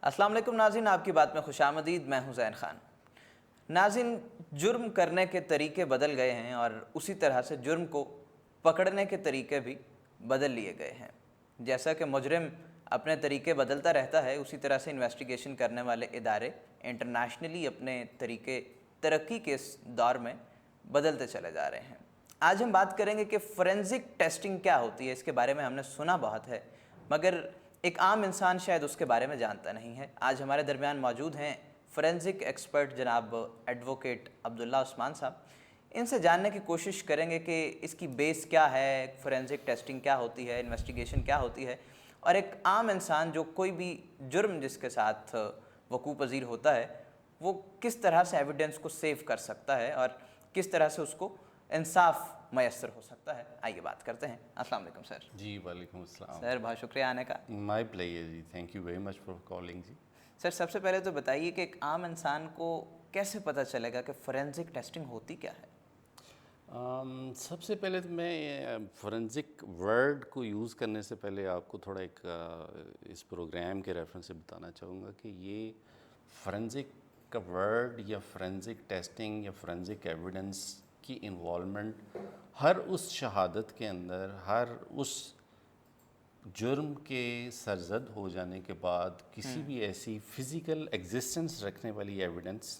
السلام علیکم ناظرین، آپ کی بات میں خوش آمدید۔ میں ہوں زین خان۔ ناظرین، جرم کرنے کے طریقے بدل گئے ہیں اور اسی طرح سے جرم کو پکڑنے کے طریقے بھی بدل لیے گئے ہیں۔ جیسا کہ مجرم اپنے طریقے بدلتا رہتا ہے، اسی طرح سے انویسٹیگیشن کرنے والے ادارے انٹرنیشنلی اپنے طریقے ترقی کے اس دور میں بدلتے چلے جا رہے ہیں۔ آج ہم بات کریں گے کہ فورینزک ٹیسٹنگ کیا ہوتی ہے۔ اس کے بارے میں ہم نے سنا بہت ہے، مگر ایک عام انسان شاید اس کے بارے میں جانتا نہیں ہے۔ آج ہمارے درمیان موجود ہیں فورینزک ایکسپرٹ جناب ایڈوکیٹ عبداللہ عثمان صاحب۔ ان سے جاننے کی کوشش کریں گے کہ اس کی بیس کیا ہے، فورینزک ٹیسٹنگ کیا ہوتی ہے، انویسٹیگیشن کیا ہوتی ہے، اور ایک عام انسان جو کوئی بھی جرم جس کے ساتھ وقوع پذیر ہوتا ہے وہ کس طرح سے ایویڈنس کو سیو کر سکتا ہے اور کس طرح سے اس کو انصاف میسر ہو سکتا ہے۔ آئیے بات کرتے ہیں۔ السلام علیکم سر۔ جی وعلیکم السلام سر بہت شکریہ آنے کا۔ My pleasure ji, thank you very much for calling ji. Sir سب سے پہلے تو بتائیے کہ ایک عام انسان کو کیسے پتہ چلے گا کہ فورینزک ٹیسٹنگ ہوتی کیا ہے؟ سب سے پہلے تو میں فورینزک ورڈ کو یوز کرنے سے پہلے آپ کو تھوڑا ایک اس پروگرام کے ریفرنس سے بتانا چاہوں گا کہ یہ فورینزک کا ورڈ یا فورینزک ٹیسٹنگ یا فورینزک ایویڈنس کی انوالومنٹ ہر اس شہادت کے اندر، ہر اس جرم کے سرزد ہو جانے کے بعد کسی بھی ایسی فزیکل ایگزسٹنس رکھنے والی ایویڈنس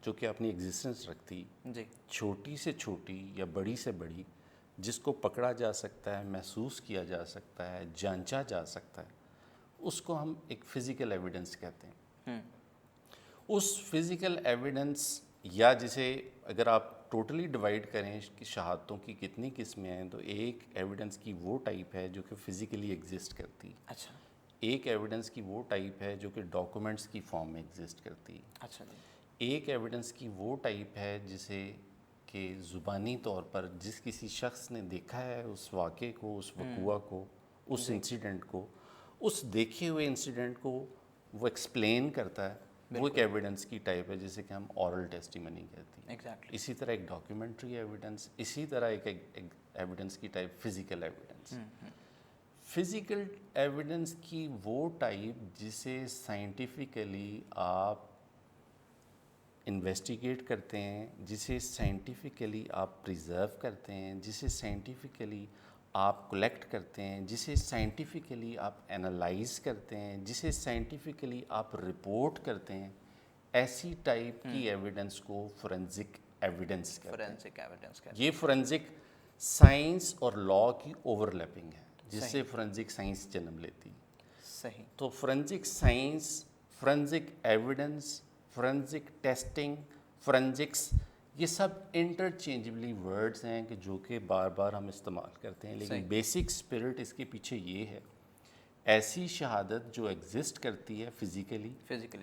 جو کہ اپنی ایگزسٹنس رکھتی، جی، چھوٹی سے چھوٹی یا بڑی سے بڑی، جس کو پکڑا جا سکتا ہے، محسوس کیا جا سکتا ہے، جانچا جا سکتا ہے، اس کو ہم ایک فزیکل ایویڈنس کہتے ہیں۔ اس فزیکل ایویڈنس یا جسے اگر آپ ٹوٹلی ڈیوائڈ کریں کہ شہادتوں کی کتنی قسمیں ہیں، تو ایک ایویڈنس کی وہ ٹائپ ہے جو کہ فزیکلی ایگزسٹ کرتی، اچھا ایک ایویڈنس کی وہ ٹائپ ہے جو کہ ڈاکومنٹس کی فارم میں ایگزسٹ کرتی، اچھا جی، ایک ایویڈنس کی وہ ٹائپ ہے جسے کہ زبانی طور پر جس کسی شخص نے دیکھا ہے اس واقعے کو، اس وقوع کو، اس انسیڈنٹ کو، اس دیکھے ہوئے انسیڈنٹ کو وہ ایکسپلین کرتا ہے، وہ ایک ایویڈنس کی ٹائپ ہے جسے کہ ہم اورل ٹیسٹیمنی کہتے ہیں۔ ایگزیکٹلی۔ اسی طرح ایک ڈاکیومنٹری ایویڈنس، اسی طرح ایک ایویڈنس کی type physical evidence. Physical evidence کی وہ ٹائپ جسے سائنٹیفکلی آپ انویسٹیگیٹ کرتے ہیں، جسے سائنٹیفکلی آپ پریزرو کرتے ہیں، جسے سائنٹیفکلی آپ کلیکٹ کرتے ہیں، جسے سائنٹیفکلی آپ انالائز کرتے ہیں، جسے سائنٹیفکلی آپ رپورٹ کرتے ہیں، ایسی ٹائپ کی ایویڈنس کو فورینزک ایویڈنس کہتے ہیں۔ فورینزک ایویڈنس کیا؟ یہ فورینزک سائنس اور لا کی اوور لیپنگ ہے جس سے فورینزک سائنس جنم لیتی۔ صحیح۔ تو forensic science, forensic evidence, forensic testing, forensics, یہ سب انٹرچینجبلی ورڈز ہیں کہ جو کہ بار بار ہم استعمال کرتے ہیں، لیکن بیسک اسپرٹ اس کے پیچھے یہ ہے، ایسی شہادت جو ایگزسٹ کرتی ہے فزیکلی،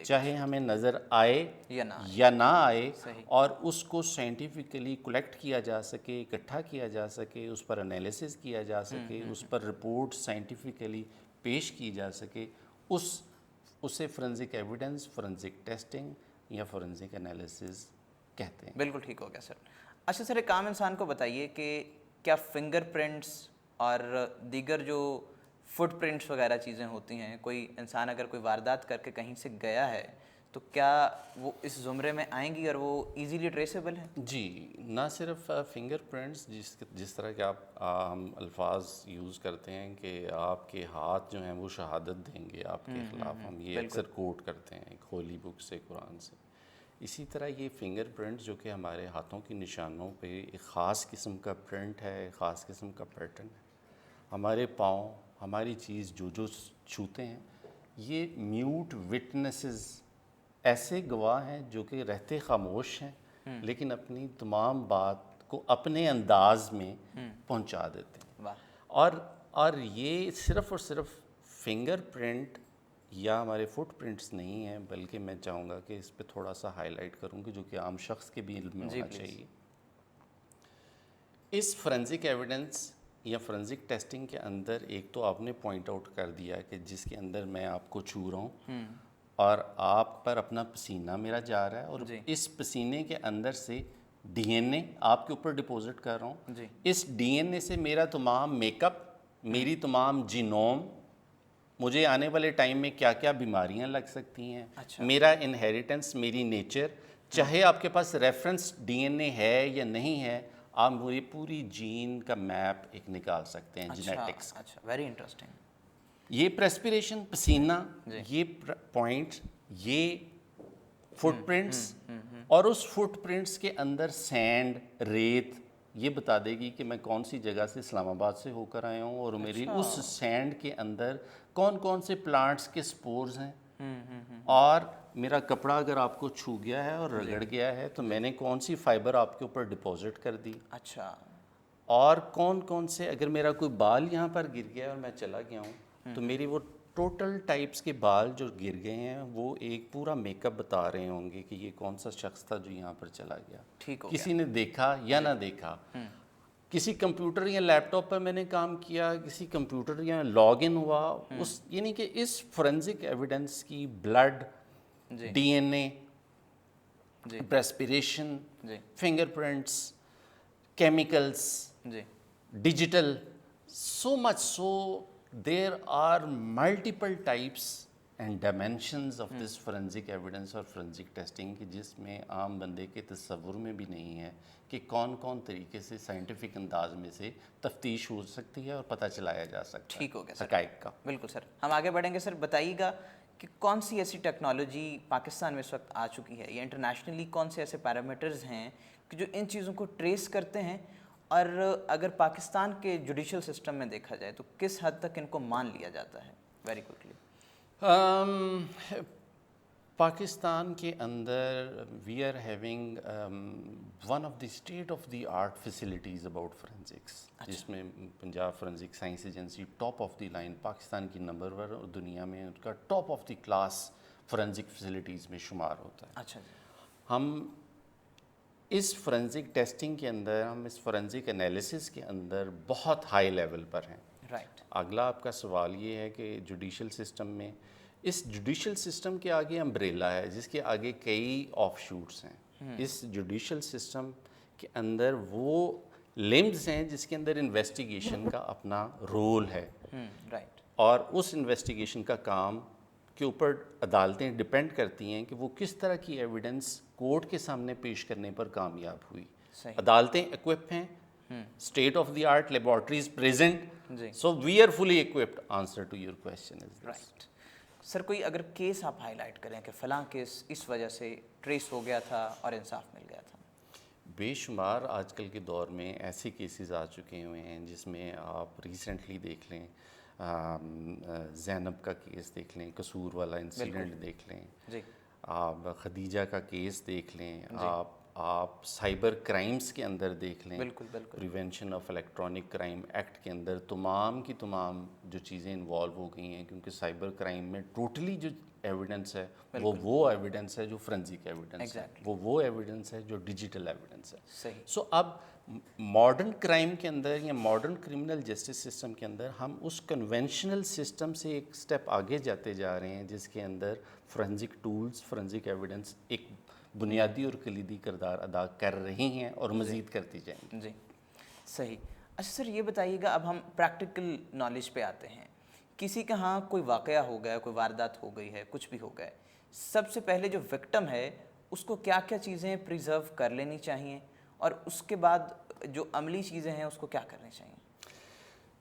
چاہے ہمیں نظر آئے یا نہ آئے، اور اس کو سائنٹیفکلی کلیکٹ کیا جا سکے، اکٹھا کیا جا سکے، اس پر انالیسس کیا جا سکے، اس پر رپورٹ سائنٹیفکلی پیش کی جا سکے، اسے فورینزک ایویڈنس، فورینزک ٹیسٹنگ یا فورینزک انالیسس کہتے ہیں۔ بالکل ٹھیک ہو گیا سر۔ اچھا سر، ایک عام انسان کو بتائیے کہ کیا فنگر پرنٹس اور دیگر جو فٹ پرنٹس وغیرہ چیزیں ہوتی ہیں، کوئی انسان اگر کوئی واردات کر کے کہیں سے گیا ہے تو کیا وہ اس زمرے میں آئیں گی اور وہ ایزیلی ٹریسیبل ہیں؟ جی، نہ صرف فنگر پرنٹس، جس طرح کے ہم الفاظ یوز کرتے ہیں کہ آپ کے ہاتھ جو ہیں وہ شہادت دیں گے آپ کے خلاف، ہم یہ اکثر کوٹ کرتے ہیں ایک ہولی بک سے، قرآن سے۔ اسی طرح یہ فنگر پرنٹ جو کہ ہمارے ہاتھوں کی نشانوں پہ ایک خاص قسم کا پرنٹ ہے، ایک خاص قسم کا پیٹرن ہے۔ ہمارے پاؤں، ہماری چیز جو چھوتے ہیں، یہ میوٹ وٹنسز، ایسے گواہ ہیں جو کہ رہتے خاموش ہیں لیکن اپنی تمام بات کو اپنے انداز میں پہنچا دیتے ہیں۔ اور یہ صرف اور صرف فنگر پرنٹ یا ہمارے فٹ پرنٹس نہیں ہیں، بلکہ میں چاہوں گا کہ اس پہ تھوڑا سا ہائی لائٹ کروں کہ جو کہ عام شخص کے بھی علم میں ہونا چاہیے۔ اس فورینزک ایویڈنس یا فورینزک ٹیسٹنگ کے اندر ایک تو آپ نے پوائنٹ آؤٹ کر دیا کہ جس کے اندر میں آپ کو چھو رہا ہوں اور آپ پر اپنا پسینہ میرا جا رہا ہے، اور اس پسینے کے اندر سے ڈی این اے آپ کے اوپر ڈپوزٹ کر رہا ہوں، اس ڈی این اے سے میرا تمام میک اپ، میری تمام جینوم مجھے آنے والے ٹائم میں کیا کیا بیماریاں لگ سکتی ہیں, میرا انہیریٹنس, میری نیچر, چاہے آپ کے پاس ریفرنس ڈی این اے ہے یا نہیں ہے, آپ مجھے پوری جین کا میپ ایک نکال سکتے ہیں جینیٹکس. اچھا, ویری انٹرسٹنگ. یہ پریسپیریشن, پسینہ, یہ پوائنٹ, یہ فٹ پرنٹس, اور اس فٹ پرنٹس کے اندر سینڈ, ریت, یہ بتا دے گی کہ میں کون سی جگہ سے اسلام آباد سے ہو کر آیا ہوں, اور میری اس سینڈ کے اندر کون کون سے پلانٹس کے سپورز ہیں, اور میرا کپڑا اگر آپ کو چھو گیا ہے اور رگڑ گیا ہے تو میں نے کون سی فائبر آپ کے اوپر ڈپازٹ کر دی. اچھا. اور کون کون سے, اگر میرا کوئی بال یہاں پر گر گیا اور میں چلا گیا ہوں تو میری وہ ٹوٹل ٹائپس کے بال جو گر گئے ہیں وہ ایک پورا میک اپ بتا رہے ہوں گے کہ یہ کون سا شخص تھا جو یہاں پر چلا گیا. ٹھیک ہو گیا. کسی نے دیکھا یا نہ دیکھا, کسی کمپیوٹر یا لیپ ٹاپ پر میں نے کام کیا, کسی کمپیوٹر یا لاگ ان ہوا, اس یعنی کہ اس فورینزک ایویڈنس کی blood, D N A, perspiration, fingerprints, chemicals, digital, so much so there are multiple types and dimensions of this forensic evidence اور forensic testing کی, جس میں عام بندے کے تصور میں بھی نہیں ہے کہ کون کون طریقے سے سائنٹیفک انداز میں سے تفتیش ہو سکتی ہے اور پتہ چلایا جا سکتا ہے. ٹھیک ہو گیا سر, حقائق کا. بالکل سر. ہم آگے بڑھیں گے سر. بتائیے گا کہ کون سی ایسی ٹیکنالوجی پاکستان میں اس وقت آ چکی ہے, یا انٹرنیشنلی کون سے ایسے پیرامیٹرز ہیں کہ جو ان چیزوں کو ٹریس کرتے ہیں, اور اگر پاکستان کے جوڈیشل سسٹم میں دیکھا جائے تو کس حد تک ان کو مان لیا جاتا ہے؟ Very quickly. پاکستان کے اندر we are having one of the state of the art facilities about forensics, جس میں Punjab forensic science agency top of the line, Pakistan کی نمبر 1 اور دنیا میں ان کا top of the class forensic facilities میں شمار ہوتا ہے. اچھا جی. ہم اس فورینزک ٹیسٹنگ کے اندر, ہم اس فورینزک انالیسس کے اندر بہت ہائی لیول پر ہیں. رائٹ. اگلا آپ کا سوال یہ ہے کہ جوڈیشل سسٹم میں, اس جوڈیشل سسٹم کے آگے امبریلا ہے جس کے آگے کئی آف شوٹس ہیں. اس جوڈیشل سسٹم کے اندر وہ لمبز ہیں جس کے اندر انویسٹیگیشن کا اپنا رول ہے, رائٹ. اور اس انویسٹیگیشن کا کام کے اوپر عدالتیں ڈپینڈ کرتی ہیں کہ وہ کس طرح کی ایویڈنس کورٹ کے سامنے پیش کرنے پر کامیاب ہوئی. عدالتیں ایکوپ ہیں, state of the art laboratories present, so we are fully equipped. Answer to your question is right. Sir کوئی اگر کیس آپ ہائی لائٹ کریں کہ فلاں کیس اس وجہ سے ٹریس ہو گیا تھا اور انصاف مل گیا تھا. بے شمار آج کل کے دور میں ایسے کیسز آ چکے ہوئے ہیں جس میں آپ ریسنٹلی دیکھ لیں, زینب کا کیس دیکھ لیں, قصور والا انسیڈنٹ دیکھ لیں, آپ خدیجہ کا کیس دیکھ لیں, آپ سائبر کرائمز کے اندر دیکھ لیں, prevention of electronic crime act کے اندر تمام کی تمام جو چیزیں انوالو ہو گئی ہیں, کیونکہ سائبر کرائم میں ٹوٹلی جو ایویڈنس ہے وہ ایویڈنس ہے جو فرینزک ایویڈنس ہے, وہ ایویڈنس ہے جو ڈیجیٹل ایویڈنس ہے. سو اب ماڈرن کرائم کے اندر یا ماڈرن کرمنل جسٹس سسٹم کے اندر ہم اس کنونشنل سسٹم سے ایک سٹیپ آگے جاتے جا رہے ہیں جس کے اندر فورینزک ٹولز, فورینزک ایویڈنس ایک بنیادی اور کلیدی کردار ادا کر رہی ہیں اور مزید کرتی جائیں گی. جی صحیح. اچھا سر یہ بتائیے گا, اب ہم پریکٹیکل نالج پہ آتے ہیں. کسی کے ہاں کوئی واقعہ ہو گیا, کوئی واردات ہو گئی ہے, کچھ بھی ہو گیا, سب سے پہلے جو وکٹم ہے اس کو کیا کیا چیزیں پریزرو کر لینی چاہیے, اور اس کے بعد جو عملی چیزیں ہیں اس کو کیا کرنی چاہیے؟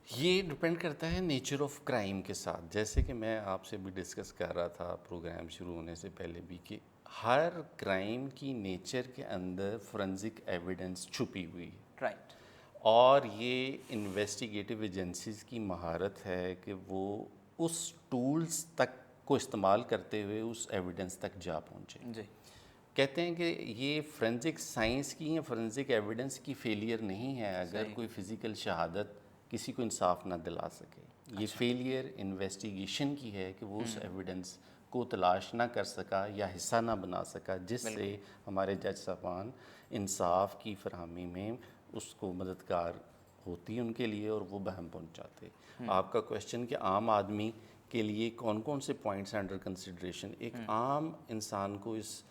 یہ ڈپینڈ کرتا ہے نیچر آف کرائم کے ساتھ. جیسے کہ میں آپ سے بھی ڈسکس کر رہا تھا پروگرام شروع ہونے سے پہلے بھی کہ ہر کرائم کی نیچر کے اندر فورینزک ایویڈنس چھپی ہوئی ہے. رائٹ. اور یہ انویسٹیگیٹو ایجنسیز کی مہارت ہے کہ وہ اس ٹولز تک کو استعمال کرتے ہوئے اس ایویڈنس تک جا پہنچے. جی. کہتے ہیں کہ یہ فورینزک سائنس کی یا فورینزک ایویڈنس کی فیلئر نہیں ہے اگر کوئی فزیکل شہادت کسی کو انصاف نہ دلا سکے. یہ فیلئر انویسٹیگیشن کی ہے کہ وہ اس ایویڈنس کو تلاش نہ کر سکا یا حصہ نہ بنا سکا, جس سے ہمارے جج صاحبان انصاف کی فراہمی میں اس کو مددگار ہوتی ان کے لیے اور وہ بہم پہنچاتے. آپ کا کویشچن کہ عام آدمی کے لیے کون کون سے پوائنٹس انڈر کنسیڈریشن, ایک عام انسان کو اس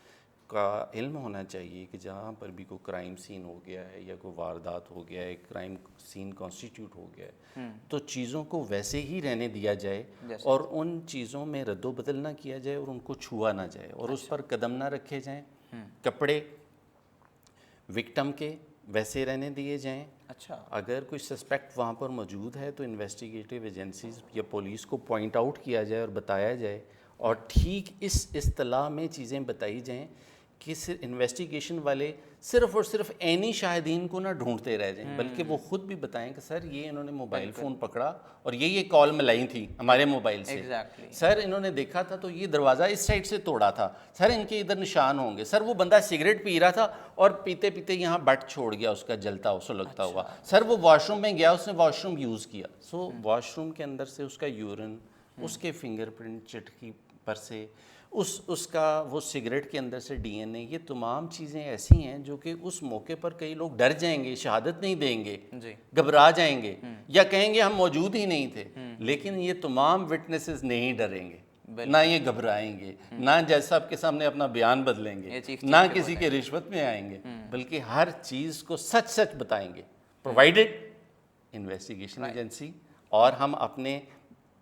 کا علم ہونا چاہیے کہ جہاں پر بھی کوئی کرائم سین ہو گیا ہے یا کوئی واردات ہو گیا ہے, کرائم سین کانسٹیٹیوٹ ہو گیا ہے, تو چیزوں کو ویسے ہی رہنے دیا جائے اور ان چیزوں میں رد و بدل نہ کیا جائے اور ان کو چھوا نہ جائے اور اس پر قدم نہ رکھے جائیں. کپڑے وکٹم کے ویسے رہنے دیے جائیں. اچھا, اگر کوئی سسپیکٹ وہاں پر موجود ہے تو انویسٹیگیٹو ایجنسیز یا پولیس کو پوائنٹ آؤٹ کیا جائے اور بتایا جائے اور ٹھیک اس اصطلاح میں چیزیں بتائی جائیں کہ انویسٹیگیشن والے صرف اور صرف عینی شاہدین کو نہ ڈھونڈتے رہ جائیں بلکہ وہ خود بھی بتائیں کہ سر یہ انہوں نے موبائل فون پکڑا اور یہ کال ملائی تھی ہمارے موبائل سے, سر انہوں نے دیکھا تھا تو یہ دروازہ اس سائڈ سے توڑا تھا, سر ان کے ادھر نشان ہوں گے, سر وہ بندہ سگریٹ پی رہا تھا اور پیتے پیتے یہاں بٹ چھوڑ گیا اس کا جلتا سلگتا ہوا, سر وہ واش روم میں گیا, اس نے واش روم یوز کیا, سو واش روم کے اندر سے اس کا یورن, اس کے فنگر پرنٹ چٹکی پر سے, اس کا وہ سگریٹ کے اندر سے ڈی این اے, یہ تمام چیزیں ایسی ہیں جو کہ اس موقع پر کئی لوگ ڈر جائیں گے, شہادت نہیں دیں گے, گھبرا جائیں گے یا کہیں گے ہم موجود ہی نہیں تھے. لیکن یہ تمام وٹنسز نہیں ڈریں گے, نہ یہ گھبرائیں گے, نہ جج صاحب کے سامنے اپنا بیان بدلیں گے, نہ کسی کے رشوت میں آئیں گے, بلکہ ہر چیز کو سچ سچ بتائیں گے پرووائڈڈ انویسٹیگیشن ایجنسی اور ہم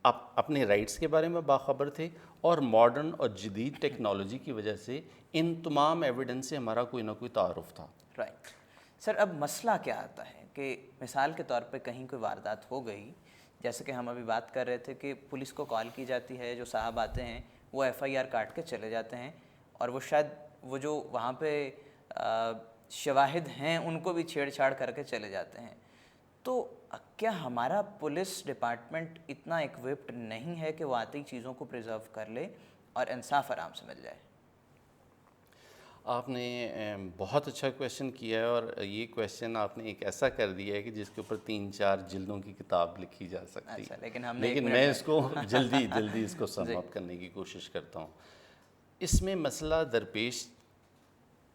اپنے رائٹس کے بارے میں باخبر تھے اور ماڈرن اور جدید ٹیکنالوجی کی وجہ سے ان تمام ایویڈنس سے ہمارا کوئی نہ کوئی تعارف تھا. رائٹ سر, اب مسئلہ کیا آتا ہے کہ مثال کے طور پہ کہیں کوئی واردات ہو گئی, جیسے کہ ہم ابھی بات کر رہے تھے کہ پولیس کو کال کی جاتی ہے, جو صاحب آتے ہیں وہ ایف آئی آر کاٹ کے چلے جاتے ہیں اور وہ شاید وہ جو وہاں پہ شواہد ہیں ان کو بھی چھیڑ چھاڑ کر کے چلے جاتے ہیں. تو کیا ہمارا پولیس ڈپارٹمنٹ اتنا ایکوپڈ نہیں ہے کہ وہ آتی چیزوں کو پریزرو کر لے اور انصاف آرام سے مل جائے؟ آپ نے بہت اچھا کویشچن کیا ہے اور یہ کویشچن آپ نے ایک ایسا کر دیا ہے کہ جس کے اوپر 3-4 جلدوں کی کتاب لکھی جا سکتی ہے, لیکن میں اس کو جلدی اس کو سم اپ کرنے کی کوشش کرتا ہوں. اس میں مسئلہ درپیش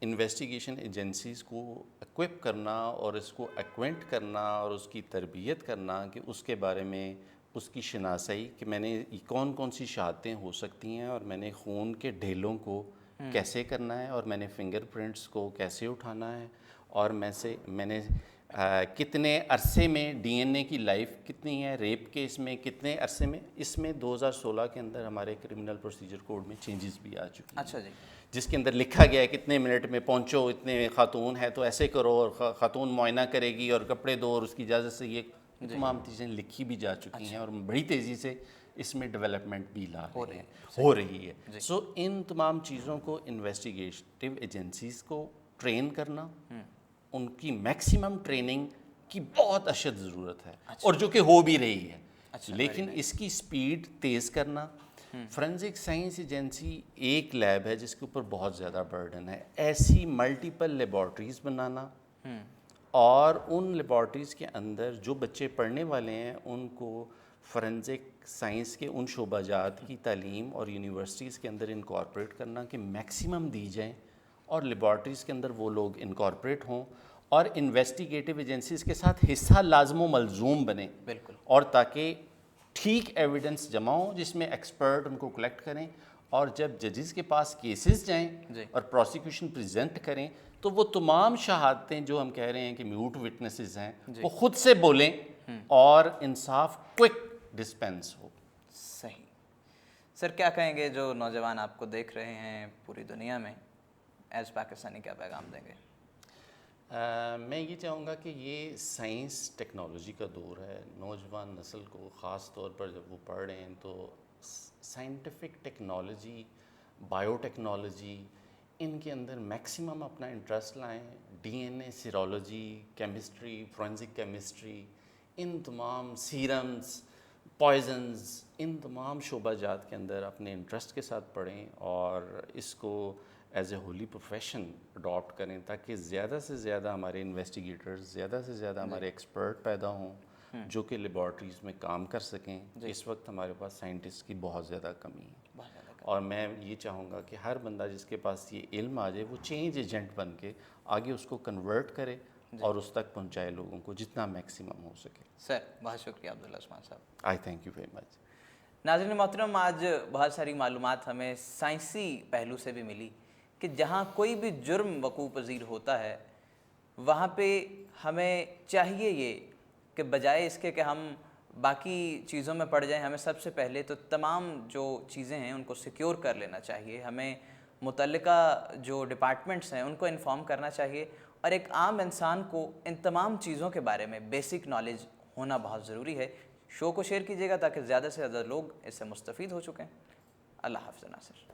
انویسٹیگیشن ایجنسیز کو ایکوپ کرنا اور اس کو ایکوینٹ کرنا اور اس کی تربیت کرنا کہ اس کے بارے میں اس کی شناسائی کہ میں نے کون کون سی شہادتیں ہو سکتی ہیں اور میں نے خون کے ڈھیلوں کو کیسے کرنا ہے اور میں نے فنگر پرنٹس کو کیسے اٹھانا ہے اور میں نے کتنے عرصے میں ڈی این اے کی لائف کتنی ہے, ریپ کیس میں کتنے عرصے میں. اس میں 2016 کے اندر ہمارے کرمنل پروسیجر کوڈ میں چینجز بھی آ چکی ہیں. اچھا جی. جس کے اندر لکھا گیا ہے کتنے منٹ میں پہنچو, اتنے خاتون ہے تو ایسے کرو اور خاتون معائنہ کرے گی اور کپڑے دو اور اس کی اجازت سے, یہ تمام چیزیں لکھی بھی جا چکی ہیں اور بڑی تیزی سے اس میں ڈیولپمنٹ بھی ہو رہی ہے. سو ان تمام چیزوں کو انویسٹیگیٹو ایجنسیز کو ٹرین کرنا, ان کی میکسیمم ٹریننگ کی بہت اشد ضرورت ہے اور جو کہ ہو بھی رہی ہے, لیکن اس کی سپیڈ تیز کرنا. فورینزک سائنس ایجنسی ایک لیب ہے جس کے اوپر بہت زیادہ برڈن ہے, ایسی ملٹیپل لیبارٹریز بنانا اور ان لیبارٹریز کے اندر جو بچے پڑھنے والے ہیں ان کو فورینزک سائنس کے ان شعبہ جات کی تعلیم اور یونیورسٹیز کے اندر انکارپوریٹ کرنا کہ میکسیمم دی جائیں اور لیبارٹریز کے اندر وہ لوگ انکارپوریٹ ہوں اور انویسٹیگیٹو ایجنسیز کے ساتھ حصہ لازم و ملزوم بنیں. بالکل. اور تاکہ ٹھیک ایویڈنس جمع ہو جس میں ایکسپرٹ ان کو کلیکٹ کریں اور جب ججز کے پاس کیسز جائیں اور پروسیکیوشن پریزنٹ کریں تو وہ تمام شہادتیں جو ہم کہہ رہے ہیں کہ میوٹ وٹنسز ہیں وہ خود سے بولیں اور انصاف کوئک ڈسپینس ہو. صحیح. سر کیا کہیں گے جو نوجوان آپ کو دیکھ رہے ہیں پوری دنیا میں, ایز پاکستانی کیا پیغام دیں گے؟ میں یہ چاہوں گا کہ یہ سائنس ٹیکنالوجی کا دور ہے. نوجوان نسل کو خاص طور پر جب وہ پڑھ رہے ہیں تو سائنٹیفک ٹیکنالوجی, بایو ٹیکنالوجی, ان کے اندر میکسیمم اپنا انٹرسٹ لائیں. ڈی این اے, سیرولوجی, کیمسٹری, فورینزک کیمسٹری, ان تمام سیرمز, پوائزنز, ان تمام شعبہ جات کے اندر اپنے انٹرسٹ کے ساتھ پڑھیں اور اس کو as a holy profession adopt کریں تاکہ زیادہ سے زیادہ ہمارے انویسٹیگیٹرز, زیادہ سے زیادہ ہمارے ایکسپرٹ پیدا ہوں جو کہ لیبارٹریز میں کام کر سکیں. اس وقت ہمارے پاس سائنٹسٹ کی بہت زیادہ کمی ہے اور میں یہ چاہوں گا کہ ہر بندہ جس کے پاس یہ علم آ جائے وہ چینج ایجنٹ بن کے آگے اس کو کنورٹ کرے اور اس تک پہنچائے لوگوں کو جتنا میکسیمم ہو سکے. سر بہت شکریہ عبداللہ عثمان صاحب. آئی تھینک یو ویری مچ. ناظرین محترم, آج بہت ساری معلومات ہمیں سائنسی پہلو سے بھی ملی کہ جہاں کوئی بھی جرم وقوع پذیر ہوتا ہے وہاں پہ ہمیں چاہیے یہ کہ بجائے اس کے کہ ہم باقی چیزوں میں پڑ جائیں، ہمیں سب سے پہلے تو تمام جو چیزیں ہیں ان کو سیکیور کر لینا چاہیے. ہمیں متعلقہ جو ڈپارٹمنٹس ہیں ان کو انفارم کرنا چاہیے، اور ایک عام انسان کو ان تمام چیزوں کے بارے میں بیسک نالج ہونا بہت ضروری ہے. شو کو شیئر کیجیے گا تاکہ زیادہ سے زیادہ لوگ اس سے مستفید ہو چکیں. اللہ حافظ ناصر.